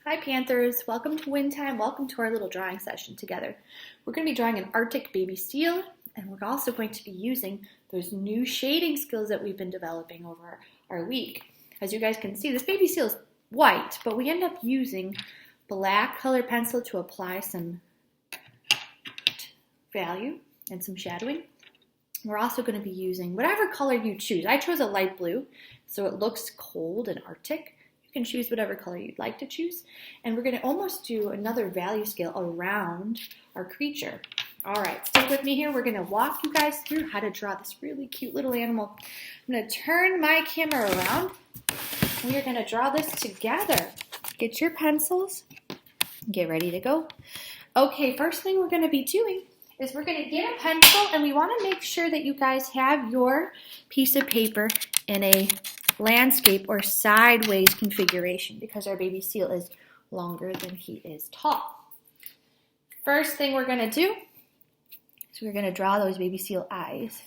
Hi Panthers, welcome to Win Time, welcome to our little drawing session together. We're going to be drawing an Arctic baby seal, and we're also going to be using those new shading skills that we've been developing over our week. As you guys can see, this baby seal is white, but we end up using black colored pencil to apply some value and some shadowing. We're also going to be using whatever color you choose. I chose a light blue, so it looks cold and Arctic. You can choose whatever color you'd like to choose. And we're going to almost do another value scale around our creature. All right, stick with me here. We're going to walk you guys through how to draw this really cute little animal. I'm going to turn my camera around. We are going to draw this together. Get your pencils. Get ready to go. Okay, first thing we're going to be doing is we're going to get a pencil, and we want to make sure that you guys have your piece of paper in a landscape or sideways configuration because our baby seal is longer than he is tall. First thing we're going to do is we're going to draw those baby seal eyes.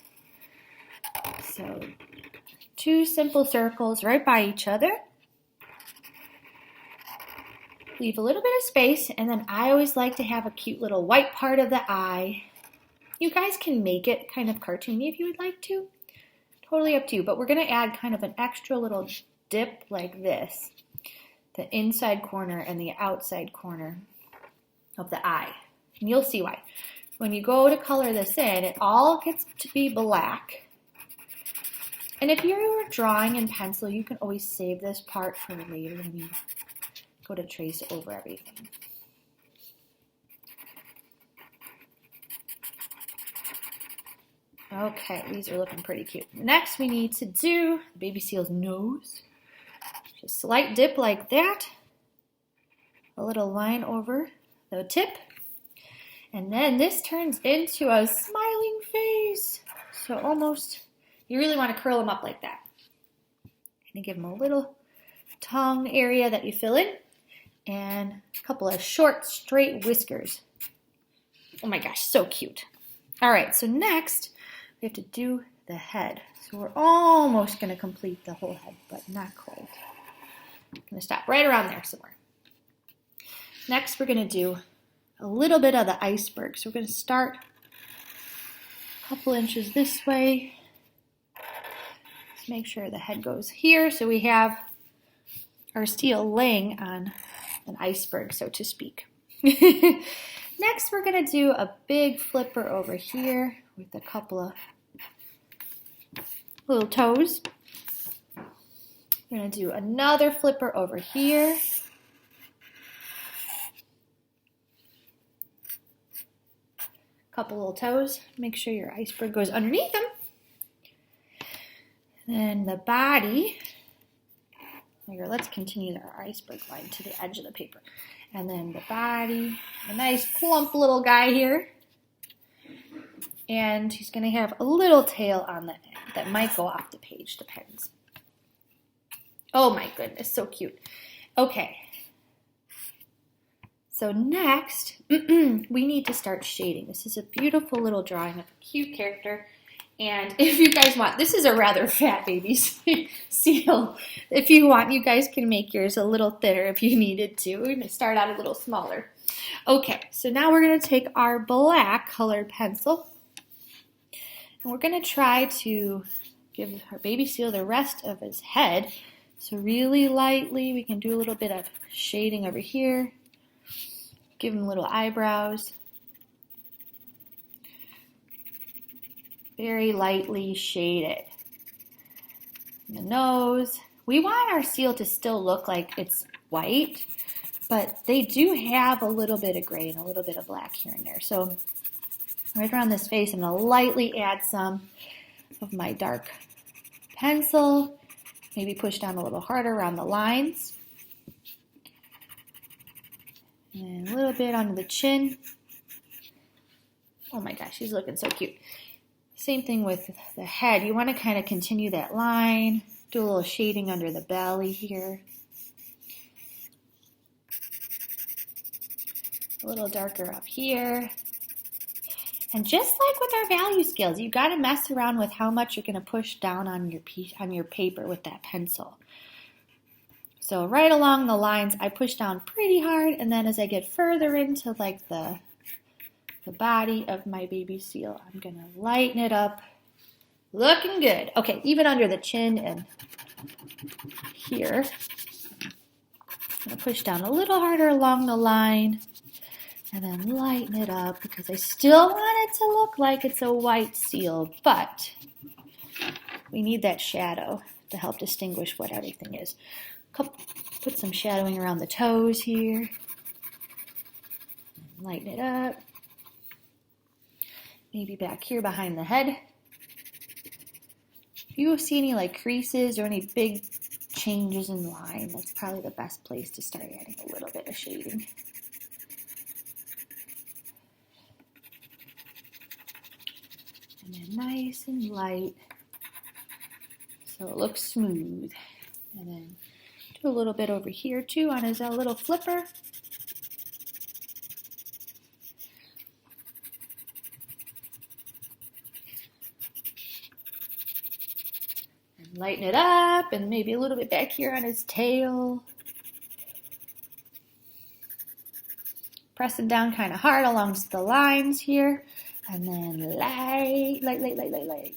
So 2 simple circles right by each other. Leave a little bit of space, and then I always like to have a cute little white part of the eye. You guys can make it kind of cartoony if you would like to. Totally up to you, but we're going to add kind of an extra little dip like this. The inside corner and the outside corner of the eye. And you'll see why. When you go to color this in, it all gets to be black. And if you're drawing in pencil, you can always save this part for later when you go to trace over everything. Okay, these are looking pretty cute. Next, we need to do the baby seal's nose. Just a slight dip like that. A little line over the tip. And then this turns into a smiling face. So almost, you really want to curl them up like that. And give them a little tongue area that you fill in. And a couple of short, straight whiskers. Oh my gosh, so cute. All right, so next, we have to do the head. So we're almost going to complete the whole head, but not quite. I'm going to stop right around there somewhere. Next, we're going to do a little bit of the iceberg. So we're going to start a couple inches this way. Let's make sure the head goes here. So we have our seal laying on an iceberg, so to speak. Next, we're going to do a big flipper over here with a couple of little toes. We're going to do another flipper over here. Couple little toes. Make sure your iceberg goes underneath them. Then the body. Here, let's continue our iceberg line to the edge of the paper. And then the body, a nice plump little guy here. And he's going to have a little tail on the end that might go off the page, depends. Oh my goodness, so cute. Okay. So next, we need to start shading. This is a beautiful little drawing of a cute character. And if you guys want, this is a rather fat baby seal. If you want, you guys can make yours a little thinner if you needed to. We're going to start out a little smaller. Okay, so now we're going to take our black colored pencil. And we're going to try to give our baby seal the rest of his head. So really lightly, we can do a little bit of shading over here. Give him little eyebrows. Very lightly shaded. The nose. We want our seal to still look like it's white, but they do have a little bit of gray and a little bit of black here and there. So right around this face, I'm going to lightly add some of my dark pencil. Maybe push down a little harder around the lines. And a little bit under the chin. Oh my gosh, he's looking so cute. Same thing with the head. You want to kind of continue that line. Do a little shading under the belly here. A little darker up here. And just like with our value scales, you got to mess around with how much you're going to push down on your paper with that pencil. So right along the lines, I push down pretty hard, and then as I get further into like the body of my baby seal, I'm gonna lighten it up. Looking good. Okay, even under the chin and here, I'm gonna push down a little harder along the line and then lighten it up because I still want it to look like it's a white seal, but we need that shadow to help distinguish what everything is. Put some shadowing around the toes here. Lighten it up. Maybe back here behind the head. If you see any like creases or any big changes in line, that's probably the best place to start adding a little bit of shading. And then nice and light so it looks smooth. And then do a little bit over here too on his little flipper. Lighten it up, and maybe a little bit back here on his tail. Pressing down kind of hard along the lines here, and then light.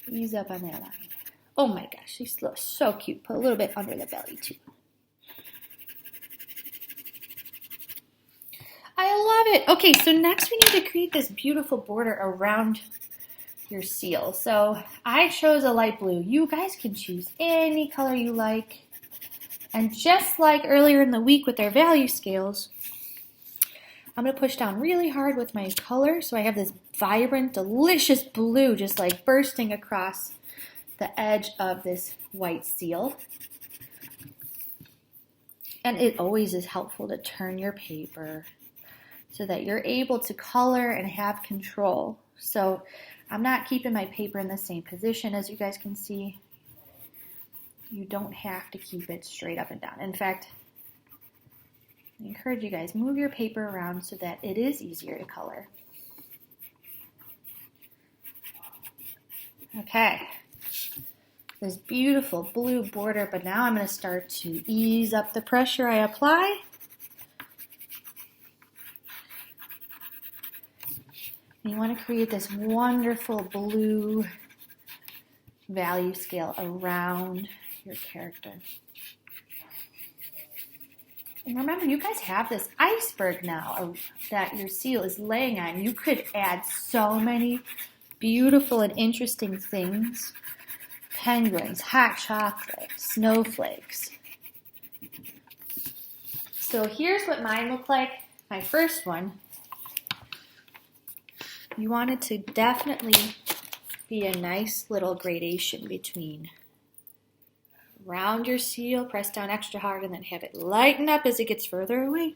Ease up on that line. Oh my gosh, he looks so cute. Put a little bit under the belly too. I love it. Okay, so next we need to create this beautiful border around your seal. So I chose a light blue. You guys can choose any color you like. And just like earlier in the week with our value scales, I'm going to push down really hard with my color so I have this vibrant, delicious blue just like bursting across the edge of this white seal. And it always is helpful to turn your paper so that you're able to color and have control. So I'm not keeping my paper in the same position, as you guys can see. You don't have to keep it straight up and down. In fact, I encourage you guys, move your paper around so that it is easier to color. Okay, this beautiful blue border, but now I'm going to start to ease up the pressure I apply. You want to create this wonderful blue value scale around your character. And remember, you guys have this iceberg now that your seal is laying on. You could add so many beautiful and interesting things. Penguins, hot chocolate, snowflakes. So here's what mine looked like. My first one. You want it to definitely be a nice little gradation between round your seal, press down extra hard, and then have it lighten up as it gets further away.